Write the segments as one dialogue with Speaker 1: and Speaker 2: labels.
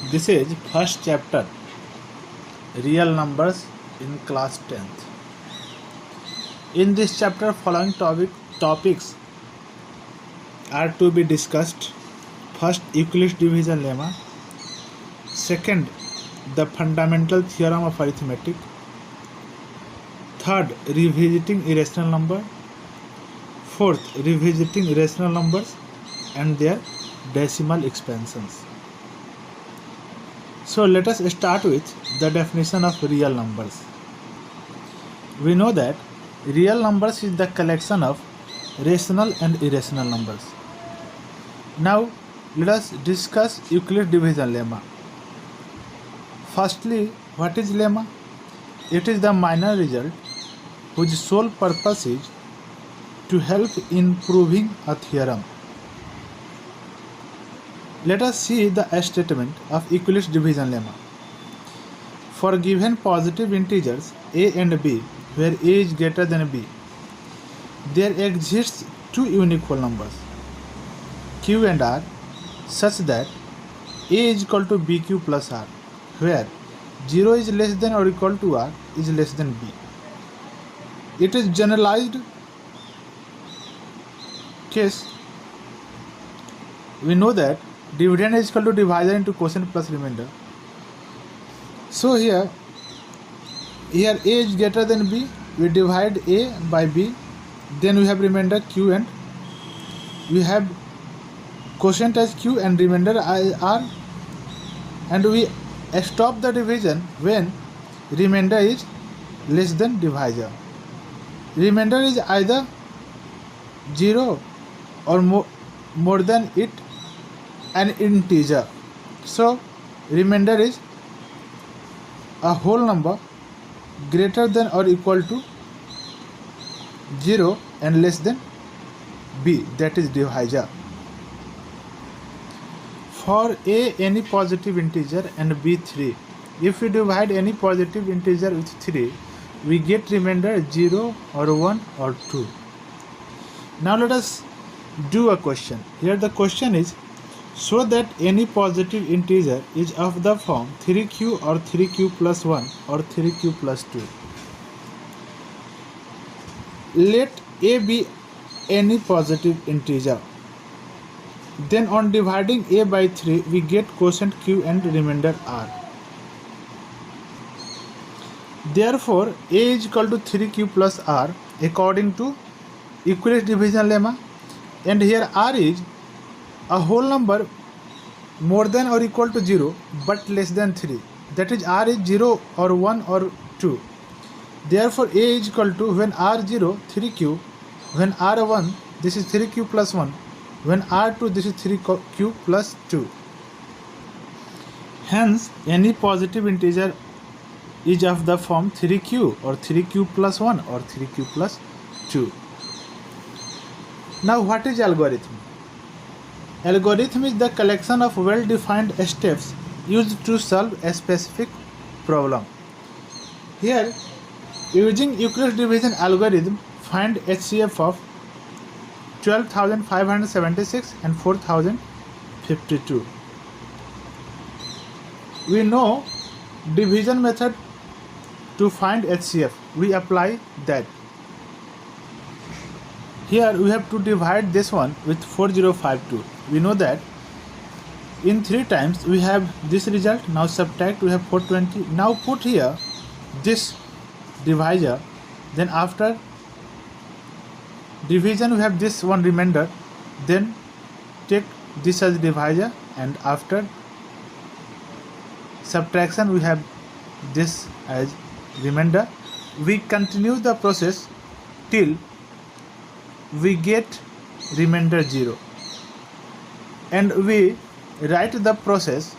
Speaker 1: This is first chapter, real numbers in class 10th. In this chapter, following topics are to be discussed. First, Euclid's division lemma. Second, the fundamental theorem of arithmetic. Third, revisiting irrational number. Fourth, revisiting irrational numbers and their decimal expansions. So let us start with the definition of real numbers. We know that real numbers is the collection of rational and irrational numbers. Now let us discuss Euclid's division lemma. Firstly, what is lemma? It is the minor result whose sole purpose is to help in proving a theorem. Let us see the statement of Euclid's division lemma. For given positive integers a and b, where a is greater than b, there exists two unique whole numbers, q and r, such that a is equal to bq plus r, where 0 is less than or equal to r is less than b. It is generalized case. We know that dividend is equal to divisor into quotient plus remainder. So here a is greater than b, we divide a by b, then we have remainder q and we have quotient as q and remainder as r, and we stop the division when remainder is less than divisor. Remainder is either 0 or more than it an integer. So remainder is a whole number greater than or equal to 0 and less than b, that is divisor. For a any positive integer and b 3, if we divide any positive integer with 3, we get remainder 0 or 1 or 2. Now let us do a question. Here the question is, so that any positive integer is of the form 3q or 3q plus 1 or 3q plus 2. Let a be any positive integer. Then on dividing a by 3, we get quotient q and remainder r. Therefore, a is equal to 3q plus r according to Euclid's division lemma, and here r is a whole number more than or equal to 0 but less than 3, that is r is 0 or 1 or 2. Therefore a is equal to, when r0 3q, when r1 this is 3q plus 1, when r2 this is 3q plus 2. Hence any positive integer is of the form 3q or 3q plus 1 or 3q plus 2. Now what is algorithm? Algorithm is the collection of well-defined steps used to solve a specific problem. Here, using Euclid's division algorithm, find HCF of 12,576 and 4,052. We know division method to find HCF. We apply that. Here we have to divide this one with 4052. We know that in 3 times we have this result. Now subtract, we have 420. Now put here this divisor. Then after division we have this one remainder. Then take this as divisor, and after subtraction we have this as remainder. We continue the process till we get remainder 0, and we write the process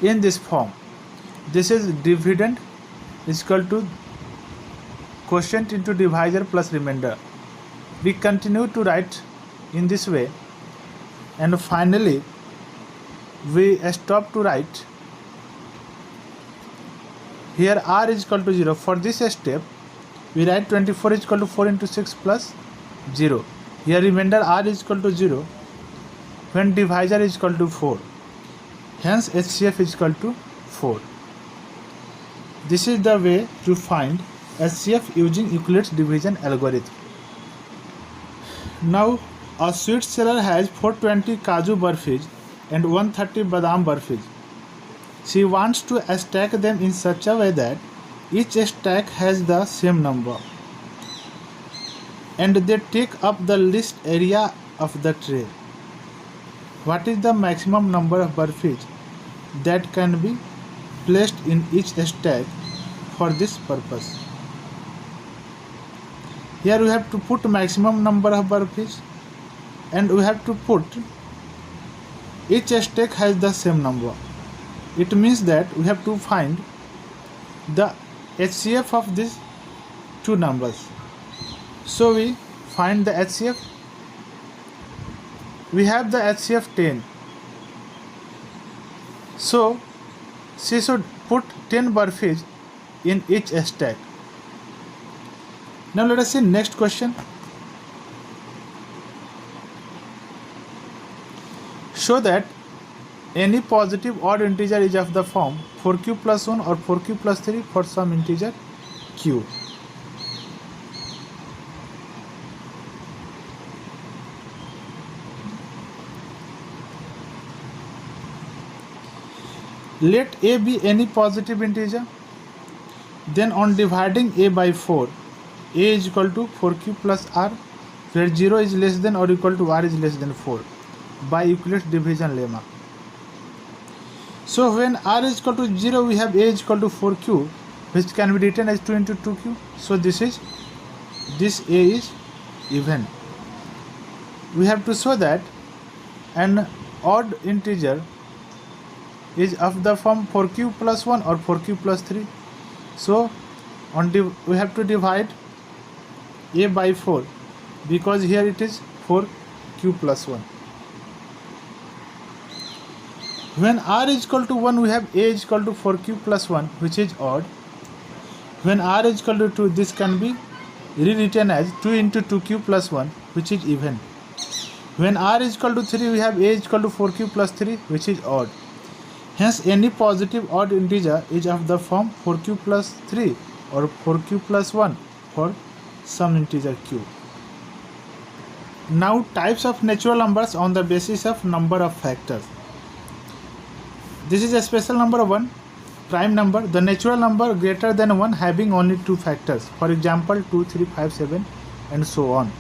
Speaker 1: in this form. This is dividend is equal to quotient into divisor plus remainder. We continue to write in this way, and finally we stop to write. Here r is equal to 0. For this step we write 24 is equal to 4 into 6 plus 0. Here remainder r is equal to 0. when divisor is equal to 4. Hence HCF is equal to 4. This is the way to find HCF using Euclid's division algorithm. Now a sweet seller has 420 Kaju Barfis and 130 Badam Barfis. She wants to stack them in such a way that each stack has the same number and they take up the least area of the tray. What is the maximum number of Barfis that can be placed in each stack for this purpose? Here we have to put maximum number of Barfis and we have to put each stack has the same number. It means that we have to find the HCF of these two numbers. So we find the HCF. We have the HCF 10. So she should put 10 Barfis in each stack. Now let us see next question. Show that any positive odd integer is of the form 4q plus 1 or 4q plus 3 for some integer q. Let a be any positive integer, then on dividing a by 4, a is equal to 4q plus r, where 0 is less than or equal to r is less than 4 by Euclid's division lemma. So when r is equal to 0, we have a is equal to 4q, which can be written as 2 into 2q. So this a is even. We have to show that an odd integer is of the form 4q plus 1 or 4q plus 3. So we have to divide a by 4 because here it is 4q plus 1. When r is equal to 1, we have a is equal to 4q plus 1, which is odd. When r is equal to 2, this can be rewritten as 2 into 2q plus 1, which is even. When r is equal to 3, we have a is equal to 4q plus 3, which is odd. Hence any positive odd integer is of the form 4q plus 3 or 4q plus 1 for some integer q. Now types of natural numbers on the basis of number of factors. This is a special number 1, prime number, the natural number greater than 1 having only 2 factors. For example 2, 3, 5, 7 and so on.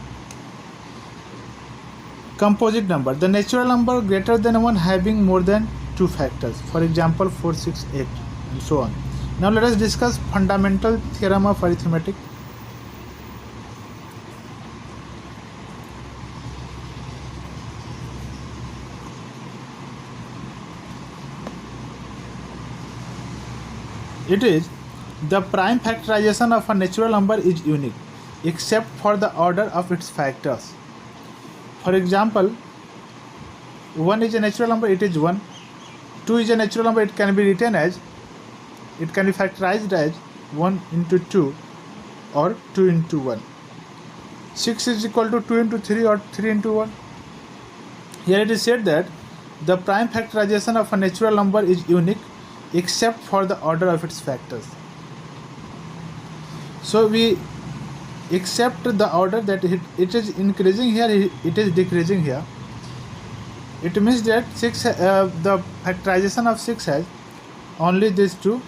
Speaker 1: Composite number, the natural number greater than 1 having more than 2 factors. For example 4, 6, 8 and so on. Now let us discuss fundamental theorem of arithmetic. It is the prime factorization of a natural number is unique except for the order of its factors. For example, 1 is a natural number, it is 1. 2 is a natural number, it can be factorized as 1 into 2 or 2 into 1. 6 is equal to 2 into 3 or 3 into 1. Here it is said that the prime factorization of a natural number is unique except for the order of its factors. So we accept the order that it is increasing here, it is decreasing here. It means that the factorization of 6 has only these two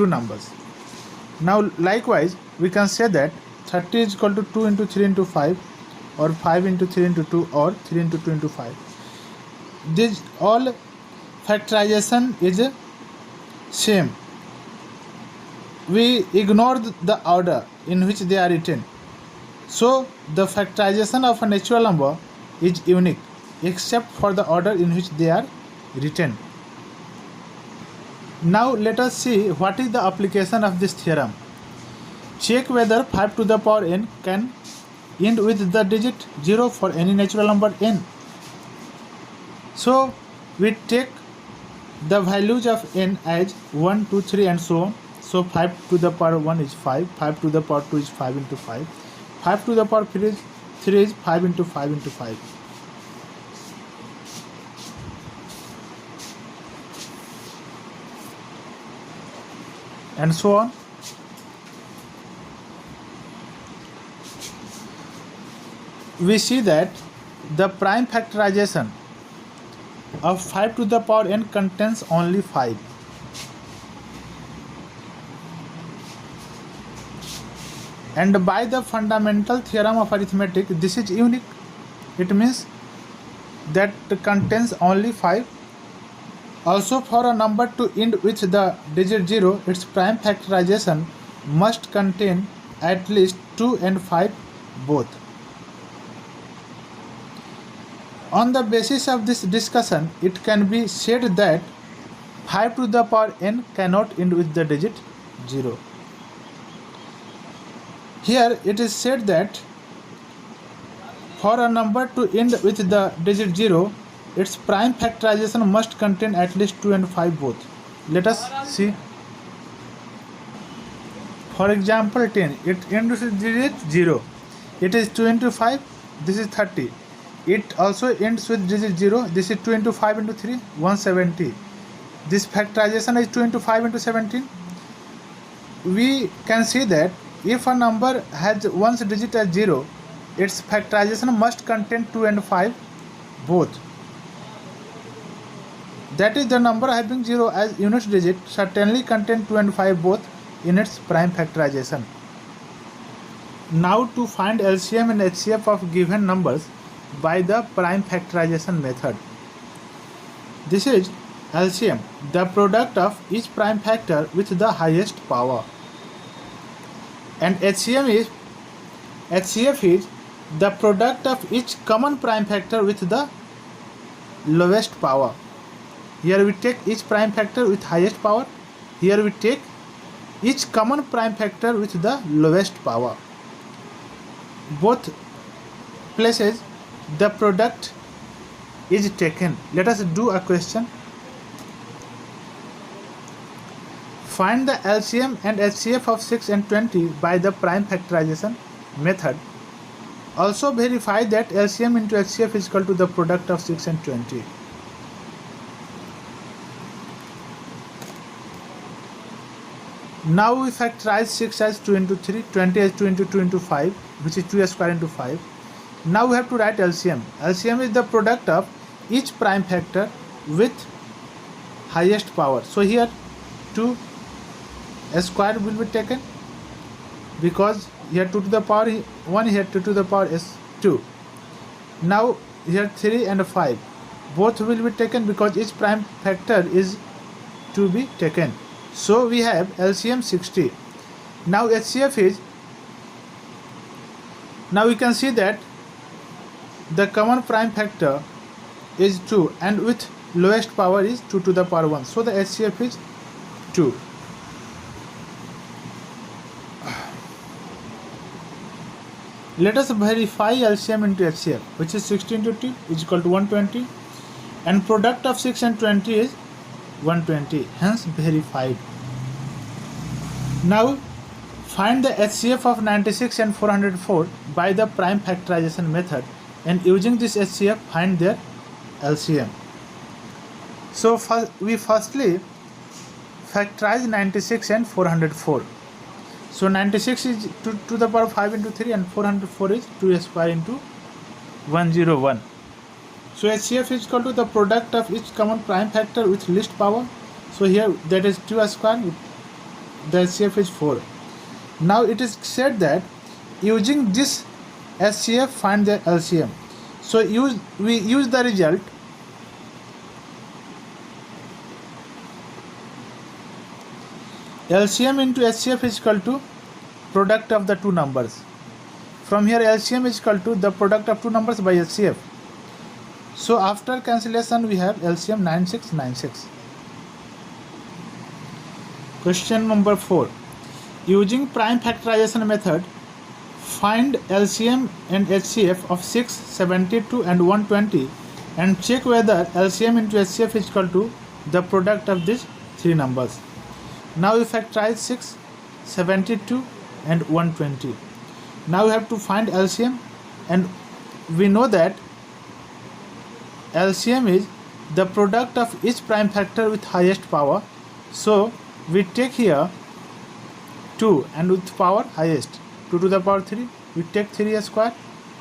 Speaker 1: numbers. Now likewise we can say that 30 is equal to 2 into 3 into 5 or 5 into 3 into 2 or 3 into 2 into 5. This all factorization is same. We ignore the order in which they are written. So the factorization of a natural number is unique except for the order in which they are written. Now let us see what is the application of this theorem. Check whether 5 to the power n can end with the digit 0 for any natural number n. So we take the values of n as 1, 2, 3 and so on. So 5 to the power 1 is 5, 5 to the power 2 is 5 into 5, 5 to the power 3 is 5 into 5 into 5. And so on. We see that the prime factorization of 5 to the power n contains only 5. And by the fundamental theorem of arithmetic, this is unique. It means that contains only 5. Also, for a number to end with the digit 0, its prime factorization must contain at least 2 and 5 both. On the basis of this discussion, it can be said that 5 to the power n cannot end with the digit 0. Here it is said that for a number to end with the digit 0, its prime factorization must contain at least 2 and 5 both. Let us see. For example, 10, it ends with digit 0. It is 2 into 5, this is 30. It also ends with digit 0, this is 2 into 5 into 3, 170. This factorization is 2 into 5 into 17. We can see that if a number has one's digit as 0, its factorization must contain 2 and 5 both. That is, the number having 0 as unit digit certainly contain 2 and 5 both in its prime factorization. Now to find LCM and HCF of given numbers by the prime factorization method. This is LCM, the product of each prime factor with the highest power. And HCF is the product of each common prime factor with the lowest power. Here we take each prime factor with highest power. Here we take each common prime factor with the lowest power. Both places the product is taken. Let us do a question. Find the LCM and HCF of 6 and 20 by the prime factorization method. Also verify that LCM into HCF is equal to the product of 6 and 20. Now we factorize 6 as 2 into 3, 20 as 2 into 2 into 5, which is 2 square into 5. Now we have to write LCM. LCM is the product of each prime factor with highest power. So here 2 square will be taken because here 2 to the power 1, here 2 to the power is 2. Now here 3 and 5 both will be taken because each prime factor is to be taken. So we have LCM 60. Now HCF is, now we can see that the common prime factor is 2 and with lowest power is 2 to the power 1. So the HCF is 2. Let us verify LCM into HCF, which is 60 into 2 is equal to 120 and product of 6 and 20 is 120, hence verified. Now find the HCF of 96 and 404 by the prime factorization method, and using this HCF find their LCM. So we firstly factorize 96 and 404. So 96 is 2 to the power 5 into 3 and 404 is 2 square into 101. So HCF is equal to the product of each common prime factor with least power. So here that is 2 square, the HCF is 4. Now it is said that using this HCF find the LCM. So we use the result. LCM into HCF is equal to product of the two numbers. From here LCM is equal to the product of two numbers by HCF. So after cancellation we have LCM 9696. Question number 4. Using prime factorization method, find LCM and HCF of 6, 72 and 120 and check whether LCM into HCF is equal to the product of these three numbers. Now we factorize 6, 72 and 120. Now we have to find LCM, and we know that LCM is the product of each prime factor with highest power. So we take here 2 and with power highest, 2 to the power 3, we take 3 square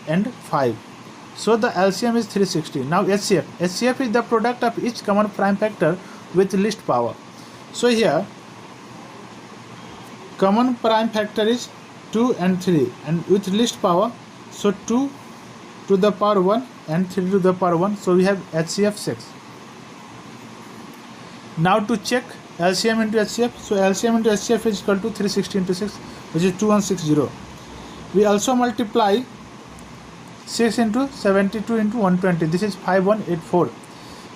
Speaker 1: and 5. So the LCM is 360. Now HCF. HCF is the product of each common prime factor with least power. So here common prime factor is 2 and 3 and with least power, so 2 to the power 1 and 3 to the power 1. So we have HCF 6. Now to check LCM into HCF, so LCM into HCF is equal to 360 into 6, which is 2160. We also multiply 6 into 72 into 120, this is 5184.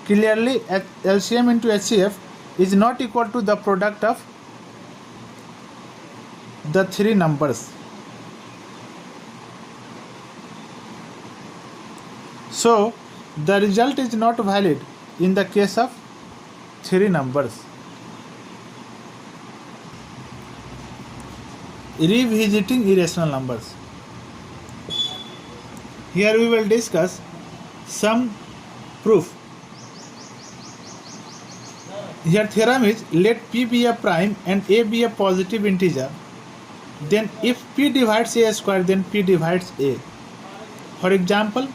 Speaker 1: Clearly LCM into HCF is not equal to the product of the three numbers. So the result is not valid in the case of three numbers. Revisiting irrational numbers. Here we will discuss some proof. Here theorem is, let P be a prime and A be a positive integer, then if P divides A square, then P divides A. For example,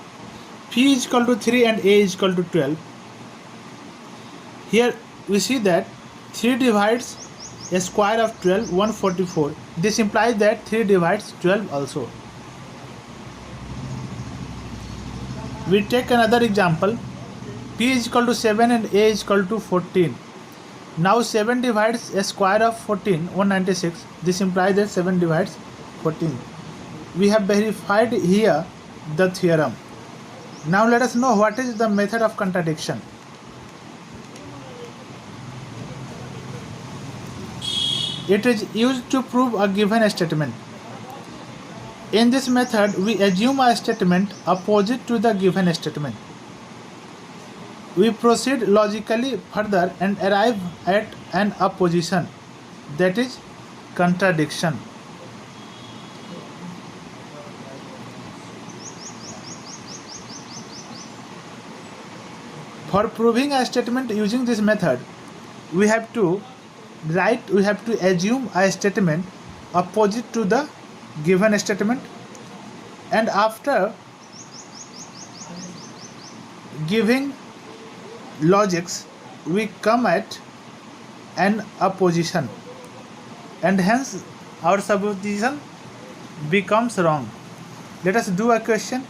Speaker 1: P is equal to 3 and A is equal to 12. Here we see that 3 divides a square of 12, 144. This implies that 3 divides 12 also. We take another example. P is equal to 7 and A is equal to 14. Now 7 divides a square of 14, 196. This implies that 7 divides 14. We have verified here the theorem. Now let us know what is the method of contradiction. It is used to prove a given statement. In this method, we assume a statement opposite to the given statement. We proceed logically further and arrive at an opposition, that is contradiction. For proving a statement using this method, we have to assume a statement opposite to the given statement, and after giving logics we come at an opposition, and hence our supposition becomes wrong. Let us do a question.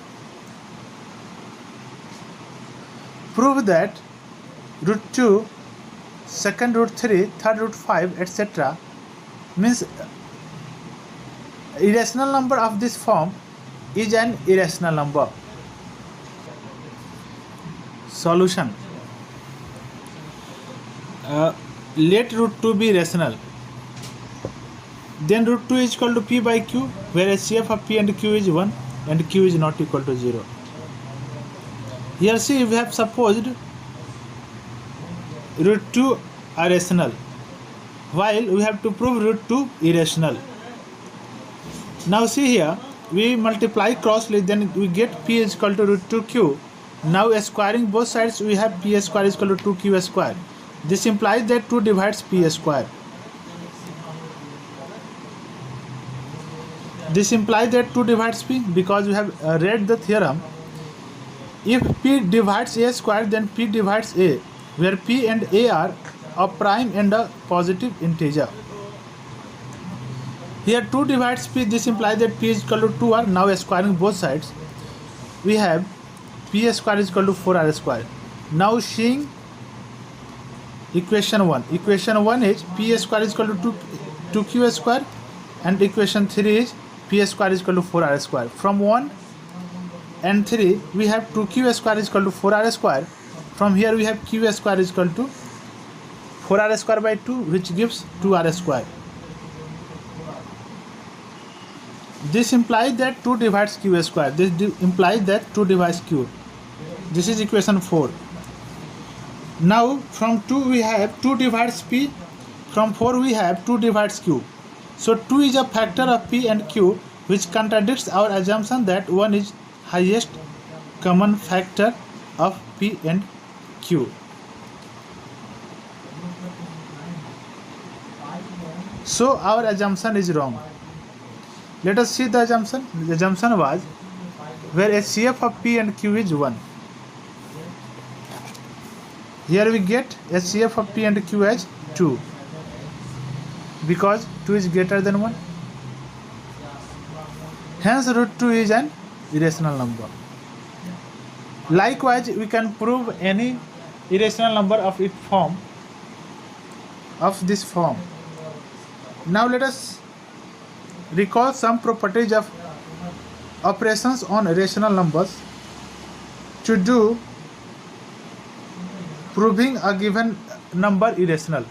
Speaker 1: Prove that root 2, second root 3, third root 5, etc. means irrational number of this form is an irrational number. Solution. Let root 2 be rational. Then root 2 is equal to P by Q, where HCF of P and Q is 1 and Q is not equal to 0. Here see, we have supposed root 2 are rational, while we have to prove root 2 irrational. Now see here, we multiply crossly, then we get P is equal to root 2Q. Now squaring both sides, we have P square is equal to 2Q square. This implies that 2 divides P square. This implies that 2 divides P, because we have read the theorem. If P divides A square, then P divides A, where P and A are a prime and a positive integer. Here 2 divides P, this implies that P is equal to 2R. Now squaring both sides, we have P square is equal to 4R square. Now seeing equation 1. Equation 1 is P square is equal to 2Q square, and equation 3 is P square is equal to 4R square. From 1 and 3 we have 2Q square is equal to 4R square. From here we have Q square is equal to 4R square by 2, which gives 2R square. This implies that 2 divides Q square. This implies that 2 divides Q. This is equation 4. Now from 2 we have 2 divides P, From 4 we have 2 divides q. So 2 is a factor of p and q, which contradicts our assumption that 1 is highest common factor of p and q. So our assumption is wrong. Let us see the assumption. The assumption was where HCF of p and q is 1. Here we get HCF of p and q as 2, because 2 is greater than 1. Hence root 2 is an irrational number. Likewise, we can prove any irrational number of this form. Now let us recall some properties of operations on rational numbers to do proving a given number irrational.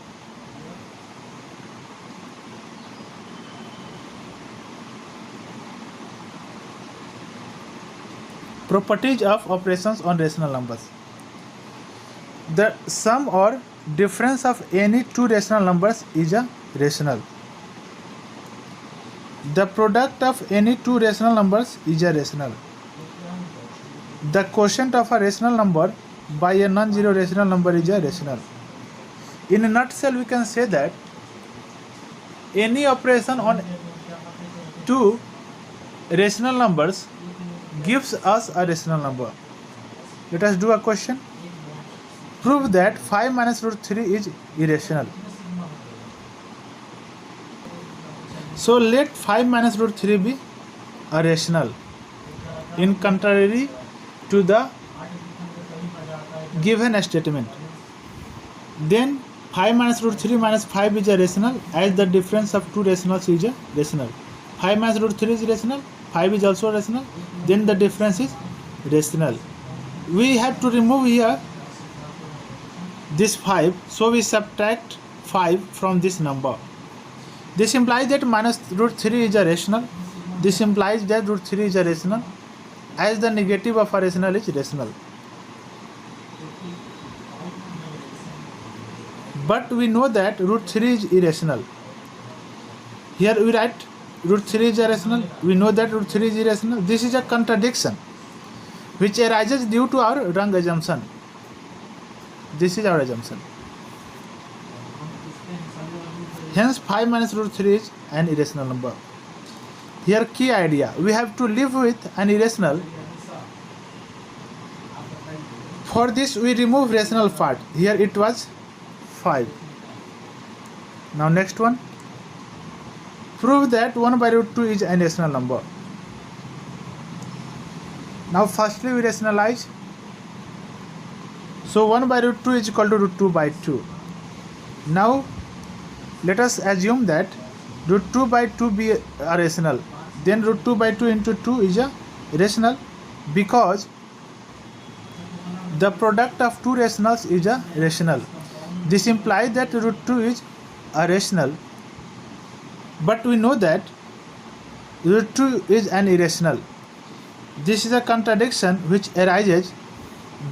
Speaker 1: Properties of operations on rational numbers. The sum or difference of any two rational numbers is a rational. The product of any two rational numbers is a rational. The quotient of a rational number by a non-zero rational number is a rational. In a nutshell, we can say that any operation on two rational numbers gives us a rational number. Let us do a question. Prove that 5 minus root 3 is irrational. So let 5 minus root 3 be a rational, in contrary to the given statement. Then 5 minus root 3 minus 5 is a rational, as the difference of two rationals is a rational. 5 minus root 3 is rational, 5 is also rational, then the difference is rational. We have to remove here this 5, so we subtract 5 from this number. This implies that minus root 3 is a rational. This implies that root 3 is a rational, as the negative of a rational is rational. But we know that root 3 is irrational. Here we write root 3 is irrational. We know that root 3 is irrational. This is a contradiction which arises due to our wrong assumption. This is our assumption. Hence 5 minus root 3 is an irrational number. Here key idea, we have to live with an irrational. For this we remove rational part. Here it was 5. Now next one. Prove that 1 by root 2 is an irrational number. Now firstly we rationalize. So 1 by root 2 is equal to root 2 by 2. Now let us assume that root 2 by 2 be a rational. Then root 2 by 2 into 2 is a rational, because the product of two rationals is a rational. This implies that root 2 is a rational. But we know that root 2 is an irrational. This is a contradiction which arises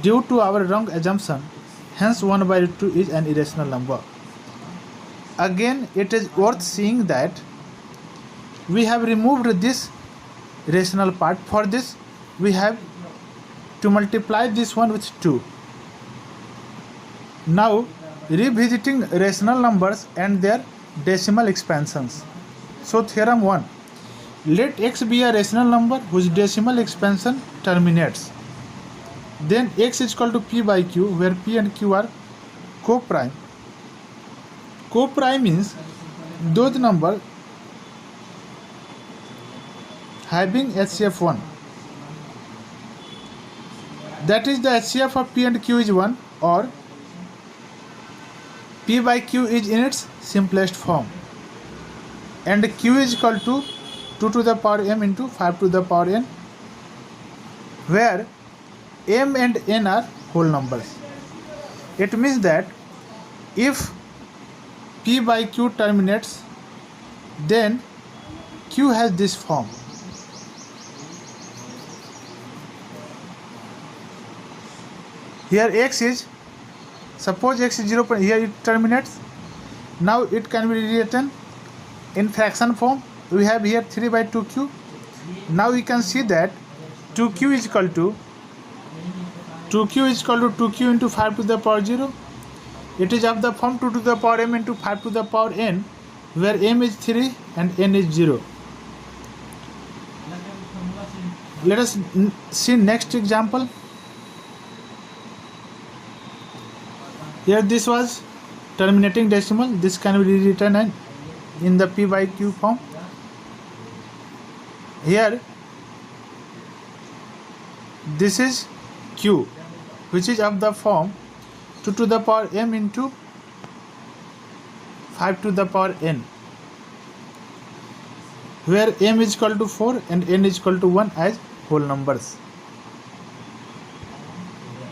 Speaker 1: due to our wrong assumption. Hence 1 by root 2 is an irrational number. Again, it is worth seeing that we have removed this rational part. For this, we have to multiply this one with 2. Now, revisiting rational numbers and their decimal expansions. So, theorem 1. Let x be a rational number whose decimal expansion terminates. Then x is equal to p by q, where p and q are co-prime. Co-prime means those numbers having HCF 1. That is, the HCF of p and q is 1, or p by q is in its simplest form, and q is equal to 2 to the power m into 5 to the power n, where m and n are whole numbers. It means that if p by q terminates, then q has this form. Here x is, suppose x is 0, here it terminates, Now it can be rewritten in fraction form. We have here 3 by 2q. Now we can see that 2q is equal to 2q into 5 to the power 0. It is of the form 2 to the power m into 5 to the power n, where m is 3 and n is 0. Let us see next example. Here this was terminating decimal. This can be rewritten in the p by q form. Here this is q, which is of the form 2 to the power m into 5 to the power n, where m is equal to 4 and n is equal to 1 as whole numbers.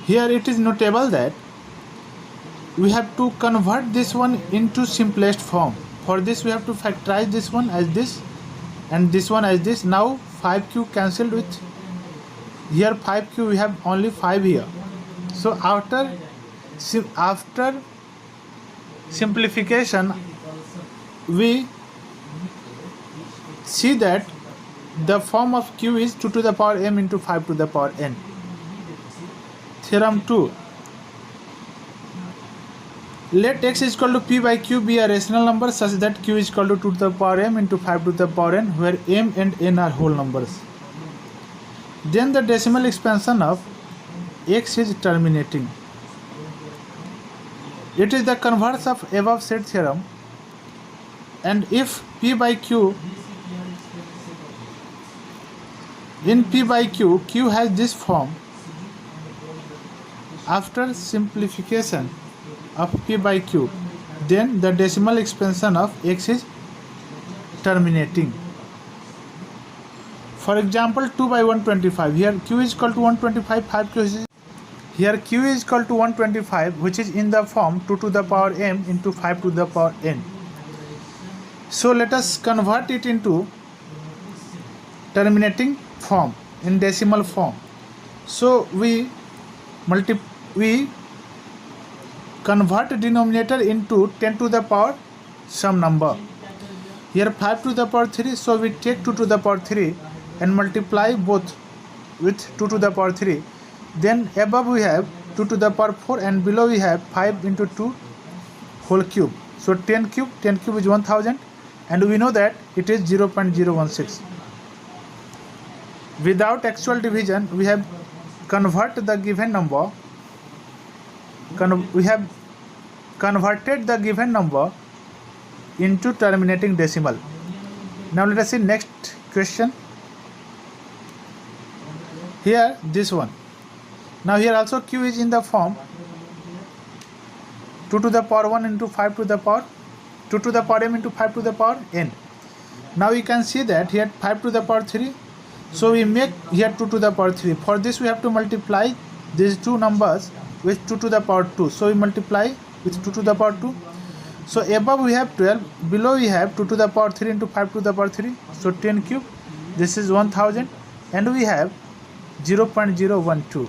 Speaker 1: Here it is notable that we have to convert this one into simplest form. For this we have to factorize this one as this and this one as this. Now 5q cancelled with here 5q, we have only 5 here. So after simplification we see that the form of q is 2 to the power m into 5 to the power n. Theorem 2. Let x is equal to p by q be a rational number such that q is equal to 2 to the power m into 5 to the power n, where m and n are whole numbers. Then the decimal expansion of x is terminating. It is the converse of above said theorem, and if p by q, in p by q, q has this form. After simplification of p by q, then the decimal expansion of x is terminating. For example, 2 by 125. Here q is equal to 125, 5q is here q is equal to 125, which is in the form 2 to the power m into 5 to the power n. So let us convert it into terminating form in decimal form. So we convert denominator into 10 to the power some number. Here 5 to the power 3, so we take 2 to the power 3 and multiply both with 2 to the power 3. Then above we have 2 to the power 4 and below we have 5 into 2 whole cube. So 10 cube is 1000, and we know that it is 0.016. Without actual division, we have converted the given number into terminating decimal. Now let us see next question. Here this one. Now here also q is in the form 2 to the power 1 into 5 to the power 2 to the power m into 5 to the power n. Now you can see that here 5 to the power 3. So we make here 2 to the power 3. For this we have to multiply these two numbers with 2 to the power 2. So we multiply with 2 to the power 2. So above we have 12, below we have 2 to the power 3 into 5 to the power 3. So 10 cube, this is 1000, and we have 0.012.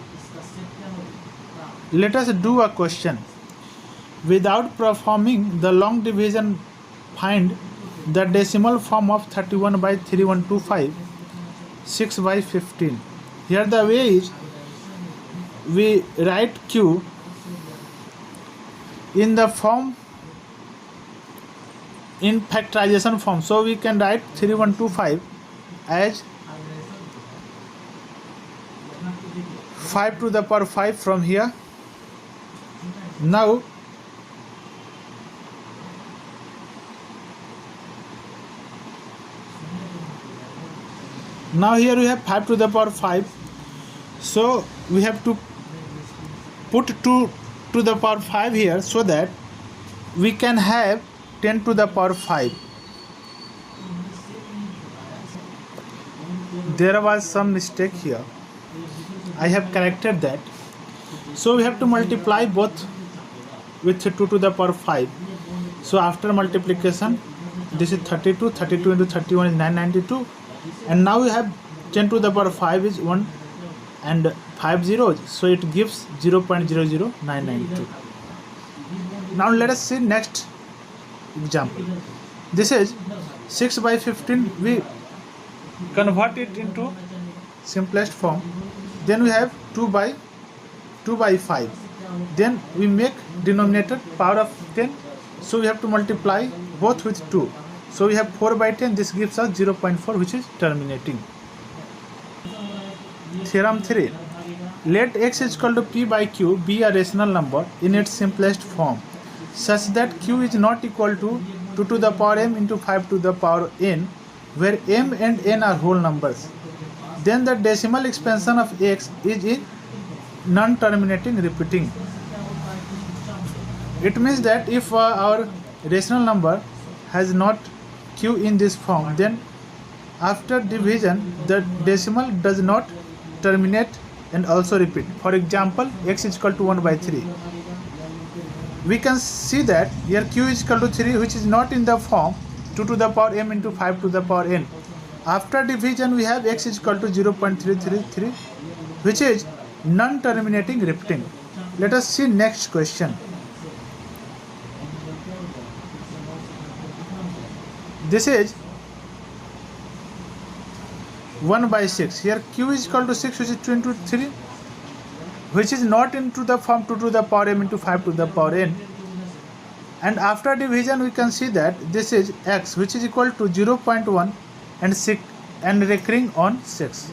Speaker 1: Let us do a question. Without performing the long division, find the decimal form of 31 by 3125, 6 by 15. Here the way is, we write q in the form in factorization form. So we can write 3125 as 5 to the power 5 from here. Now here we have 5 to the power 5. So we have to put 2 to the power 5 here, so that we can have 10 to the power 5. There was some mistake here. I have corrected that. So we have to multiply both with 2 to the power 5. So after multiplication, this is 32. 32 into 31 is 992. And now we have 10 to the power 5 is 1 and 5 zeros. So it gives 0.00992. Now let us see next example. This is 6 by 15. We convert it into simplest form. Then we have 2 by 5. Then we make denominator power of 10. So we have to multiply both with 2. So we have 4 by 10. This gives us 0.4, which is terminating. Theorem 3. Let x is equal to p by q be a rational number in its simplest form, such that q is not equal to 2 to the power m into 5 to the power n, where m and n are whole numbers. Then the decimal expansion of x is in non-terminating repeating. It means that if our rational number has not q in this form, then after division the decimal does not terminate and also repeat. For example, x is equal to 1 by 3. We can see that here q is equal to 3, which is not in the form 2 to the power m into 5 to the power n. After division we have x is equal to 0.333, which is non-terminating repeating. Let us see next question. This is 1 by 6. Here q is equal to 6, which is 2 into 3, which is not into the form 2 to the power m into 5 to the power n. And after division we can see that this is x, which is equal to 0.1 and 6 and recurring on 6.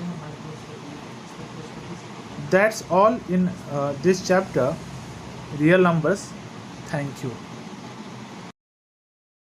Speaker 1: That's all in this chapter, real numbers. Thank you.